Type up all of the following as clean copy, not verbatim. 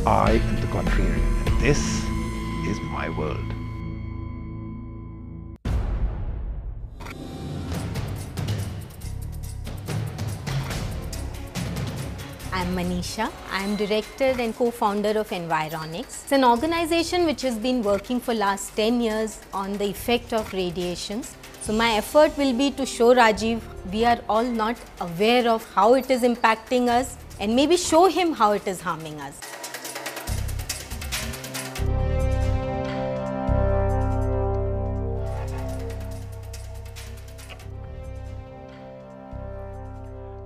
I am the contrarian, and this is my world. I'm Manisha. I'm director and co-founder of Environics. It's an organization which has been working for last 10 years on the effect of radiations. So my effort will be to show Rajiv we are all not aware of how it is impacting us and maybe show him how it is harming us.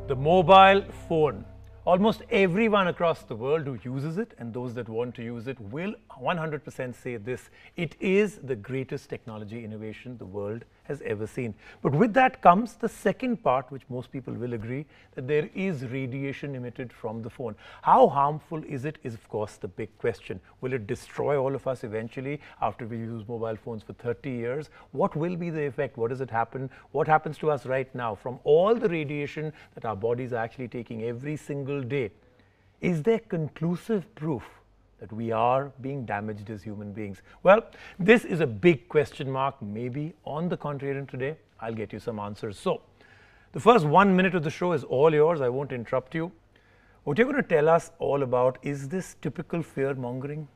The mobile phone. Almost everyone across the world who uses it, and those that want to use it, will 100% say this: it is the greatest technology innovation the world has ever seen. But with that comes the second part, which most people will agree, that there is radiation emitted from the phone. How harmful is it is, of course, the big question. Will it destroy all of us eventually after we use mobile phones for 30 years? What will be the effect? What does it happen? What happens to us right now from all the radiation that our bodies are actually taking every single day? Is there conclusive proof that we are being damaged as human beings? Well, this is a big question mark. Maybe on the contrarian today, I'll get you some answers. So, the first 1 minute of the show is all yours. I won't interrupt you. What you're going to tell us all about, is this typical fear mongering?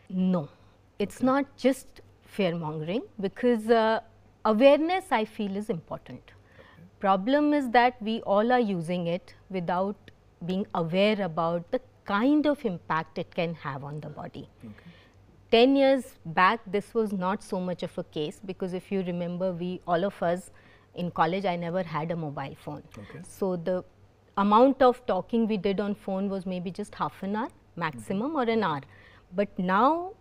No, it's not just fear mongering, because awareness, I feel, is important. Problem is that we all are using it without being aware about the kind of impact it can have on the body. 10 years back, this was not so much of a case, because if you remember, all of us in college, I never had a mobile phone. So the amount of talking we did on phone was maybe just half an hour maximum or an hour. But now,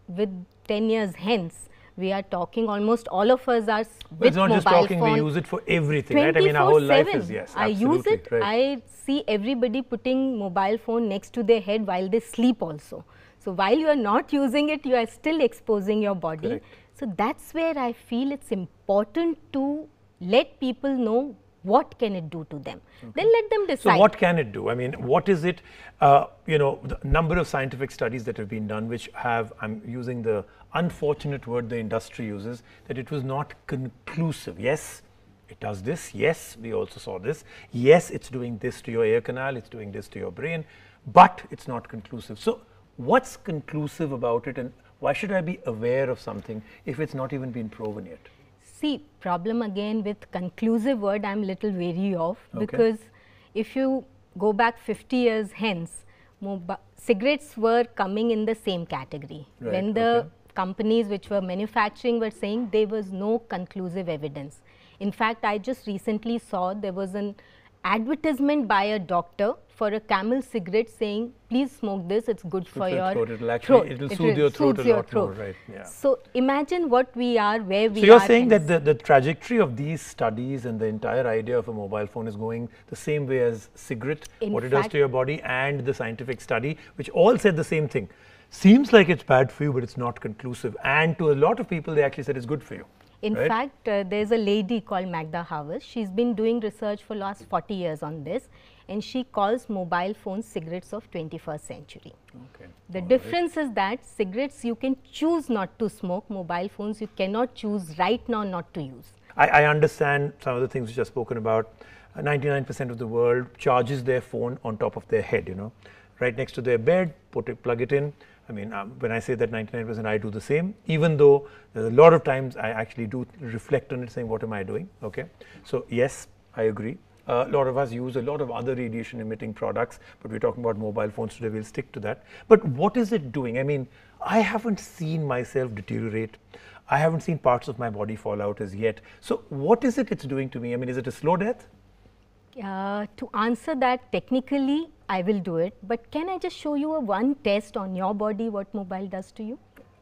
with 10 years hence, we are talking, almost all of us are with it's not mobile just talking, phone. we use it for everything, right? I mean, our whole life is, yes, I use it. Right. I see everybody putting mobile phone next to their head while they sleep also. So while you are not using it, you are still exposing your body. Correct. So that's where I feel it's important to let people know what can it do to them. Then let them decide. So what can it do? I mean, what is it, you know, the number of scientific studies that have been done which have, I'm using the unfortunate word the industry uses, that it was not conclusive. Yes, it does this. Yes, we also saw this. Yes, it's doing this to your ear canal, it's doing this to your brain, but it's not conclusive. So what's conclusive about it, and why should I be aware of something if it's not even been proven yet? See, problem again with conclusive word, I'm little wary of, because if you go back 50 years hence, cigarettes were coming in the same category. Right, when the companies which were manufacturing were saying there was no conclusive evidence. In fact, I just recently saw there was an advertisement by a doctor for a Camel cigarette saying, please smoke this, it's good for your throat. It'll actually, throat. it'll soothe your throat a lot more, right? Yeah. So imagine what we are, where we are. So you're saying that the trajectory of these studies and the entire idea of a mobile phone is going the same way as cigarette, what it does to your body, and the scientific study, which all said the same thing. Seems like it's bad for you, but it's not conclusive. And to a lot of people, they actually said it's good for you. In fact, there's a lady called Magda Havas. She's been doing research for last 40 years on this, and she calls mobile phones cigarettes of 21st century. The difference is that cigarettes you can choose not to smoke, mobile phones you cannot choose right now not to use. I understand some of the things which are spoken about. 99% of the world charges their phone on top of their head, you know, right next to their bed, plug it in. I mean, when I say that 99%, I do the same, even though a lot of times I actually do reflect on it, saying, what am I doing? So yes, I agree. A lot of us use a lot of other radiation emitting products, but we're talking about mobile phones today, we'll stick to that. But what is it doing? I mean, I haven't seen myself deteriorate. I haven't seen parts of my body fall out as yet. So what is it it's doing to me? I mean, is it a slow death? To answer that technically, I will do it, but can I just show you one test on your body what mobile does to you?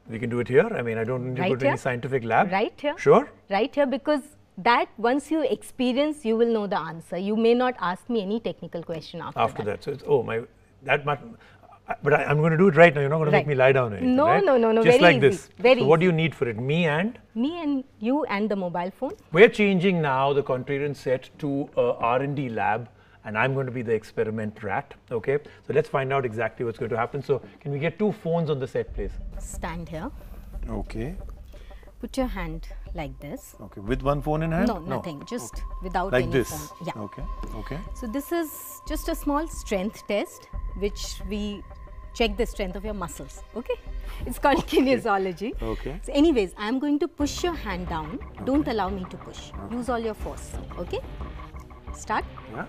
We can do it here. I mean, I don't need to go to any scientific lab. Right here. Sure. Right here, because that once you experience, you will know the answer. You may not ask me any technical question after that. So it's, oh my, that much. But I'm going to do it right now. You're not going to make me lie down or anything, no, right? No. Just very like easy. this. Very so what do you need for it? Me and you and the mobile phone. We're changing now the contrarian set to a R&D lab. and I'm going to be the experiment rat. Okay, so let's find out exactly what's going to happen. So can we get 2 phones on the set, please? Stand here. Okay. Put your hand like this. Okay. With one phone in hand? No, nothing. Just without Like any this? phone. Yeah. Okay. Okay. So this is just a small strength test, which we check the strength of your muscles. Okay. It's called kinesiology. Okay. So anyways, I'm going to push your hand down. Don't allow me to push. Use all your force. Okay. Start. Yeah.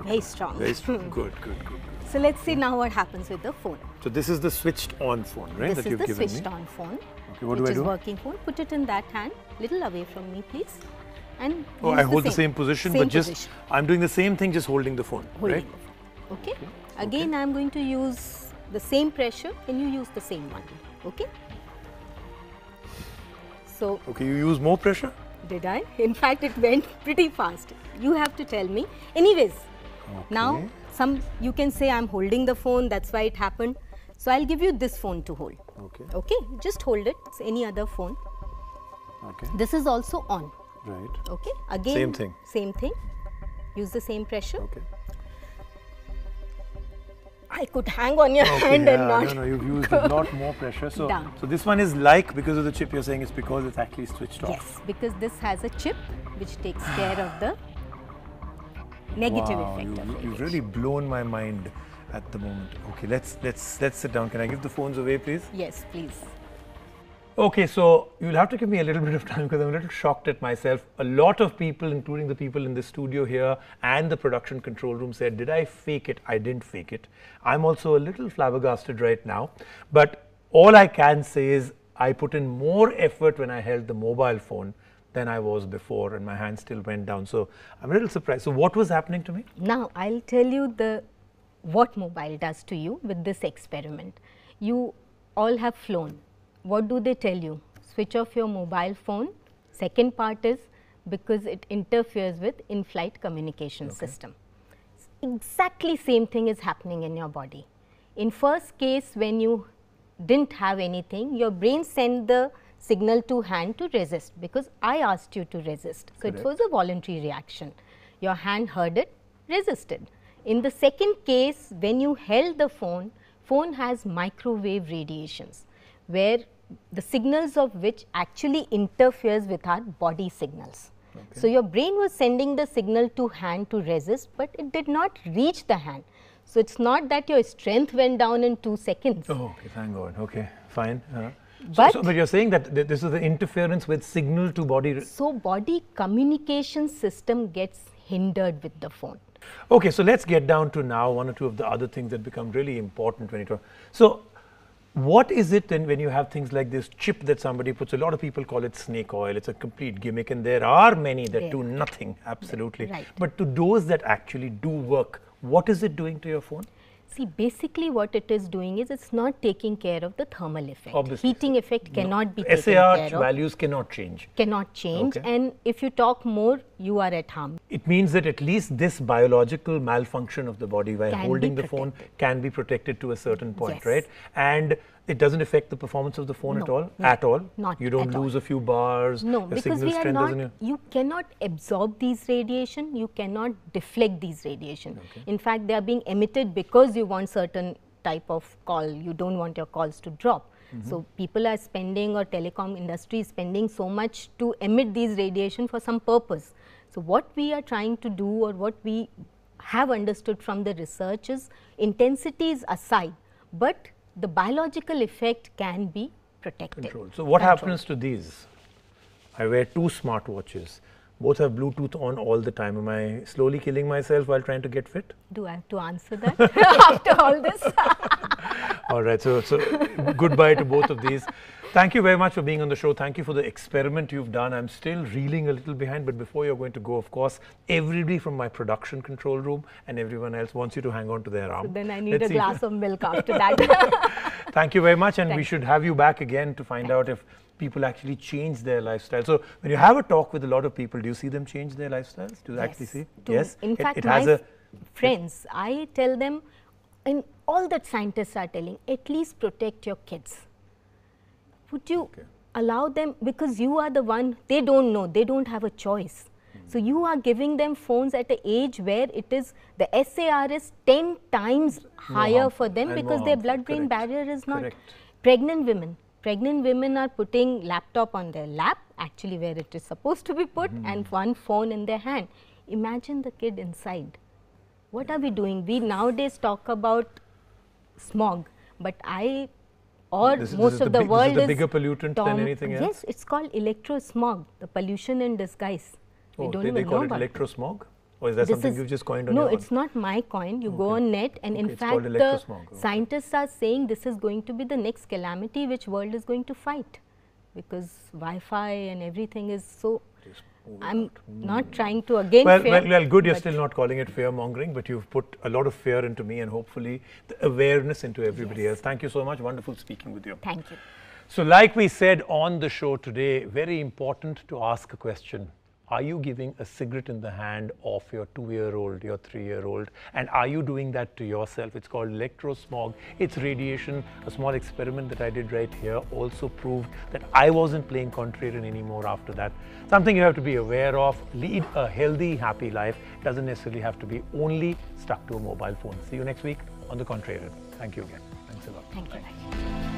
Very strong. Very strong. Good, good, good. So let's see now what happens with the phone. So this is the switched on phone, right? This that you've is the given switched me. on phone, Okay, what which do I is do? working phone. Put it in that hand, little away from me, please. And Oh, use I hold the same position, same but just position. I'm doing the same thing, just holding the phone, Holding right? the phone. Okay. Again, I'm going to use the same pressure, and you use the same one. Okay. So Okay, you use more pressure? did I? In fact, it went pretty fast. You have to tell me. Anyways, now you can say I'm holding the phone. That's why it happened. So I'll give you this phone to hold. Okay. Okay. Just hold it. It's any other phone. Okay. This is also on. Right. Okay. Again. Same thing. Same thing. Use the same pressure. Okay. I could hang on your hand yeah, and not. No, you've used a lot more pressure. So, Down. so this one is like because of the chip. You're saying it's because it's actually switched off. Yes, because this has a chip which takes care of the negative Wow, effect of you've radiation. really blown my mind at the moment. Okay, let's sit down. Can I give the phones away, please? Yes, please. Okay, so you'll have to give me a little bit of time because I'm a little shocked at myself. A lot of people, including the people in the studio here and the production control room, said, did I fake it? I didn't fake it. I'm also a little flabbergasted right now. But all I can say is I put in more effort when I held the mobile phone than I was before, and my hand still went down. So I'm a little surprised. So what was happening to me? Now I'll tell you what mobile does to you with this experiment. You all have flown. What do they tell you? Switch off your mobile phone. Second part is because it interferes with in-flight communication system. Exactly same thing is happening in your body. In first case, when you didn't have anything, your brain sent the signal to hand to resist because I asked you to resist. So it was a voluntary reaction. Your hand heard it, resisted. In the second case, when you held the phone has microwave radiations, where the signals of which actually interferes with our body signals. So your brain was sending the signal to hand to resist, but it did not reach the hand. So it's not that your strength went down in 2 seconds. Oh, okay, thank God. Okay, fine. But, but you're saying that this is the interference with signal to body. So body communication system gets hindered with the phone. Okay, so let's get down to now one or two of the other things that become really important when you talk. So what is it then when you have things like this chip that somebody puts? A lot of people call it snake oil. It's a complete gimmick, and there are many that do nothing, absolutely. Right. But to those that actually do work, what is it doing to your phone? See, basically what it is doing is it's not taking care of the thermal effect. Obviously. Heating effect cannot be taken SAR care of. values cannot change. Cannot change, Okay. and if you talk more, you are at harm. It means that at least this biological malfunction of the body while Can be holding the phone protected. can be protected to a certain point, Yes. right? And it doesn't affect the performance of the phone at all? No, At all? not You don't at all. lose a few bars? No, your because signal we are strength not, doesn't- you cannot absorb these radiation, you cannot deflect these radiation. In fact, they are being emitted because you want certain type of call, you don't want your calls to drop. So people are spending, or telecom industry is spending so much to emit these radiation for some purpose. So what we are trying to do, or what we have understood from the research, is intensity is aside, but the biological effect can be protected. Control. So what Controlled. happens to these? I wear 2 smartwatches. Both have Bluetooth on all the time. Am I slowly killing myself while trying to get fit? Do I have to answer that after all this? All right, so goodbye to both of these. Thank you very much for being on the show. Thank you for the experiment you've done. I'm still reeling a little behind, but before you're going to go, of course, everybody from my production control room and everyone else wants you to hang on to their arm. So then I need Let's a see if- glass of milk after that. Thank you very much, and we Thank should have you back again to find out if people actually change their lifestyle. So when you have a talk with a lot of people, do you see them change their lifestyles? Do you actually see? Yes. In fact, it my has a friends, I tell them, and all that scientists are telling, at least protect your kids. Would you allow them, because you are the one, they don't know, they don't have a choice. So you are giving them phones at an age where it is, the SAR is 10 times higher for them because their blood-brain barrier is not. Pregnant women are putting laptop on their lap, actually where it is supposed to be put, and one phone in their hand. Imagine the kid inside. What are we doing? We nowadays talk about smog, but most of the world is a bigger pollutant than anything else? Yes, it's called electro-smog, the pollution in disguise. Oh, they call it electro-smog? Or is that something you've just coined on your own? No, it's not my coin. You go on net, and in fact the scientists are saying this is going to be the next calamity which world is going to fight, because Wi-Fi and everything is so. I'm not trying to again well, good, you're still not calling it fear-mongering, but you've put a lot of fear into me and hopefully the awareness into everybody else. Thank you so much. Wonderful speaking with you. Thank you. So like we said on the show today, very important to ask a question. Are you giving a cigarette in the hand of your 2-year-old, your 3-year-old? And are you doing that to yourself? It's called electrosmog. It's radiation. A small experiment that I did right here also proved that I wasn't playing contrarian anymore after that. Something you have to be aware of. Lead a healthy, happy life. Doesn't necessarily have to be only stuck to a mobile phone. See you next week on The Contrarian. Thank you again. Thanks a lot. Thank you.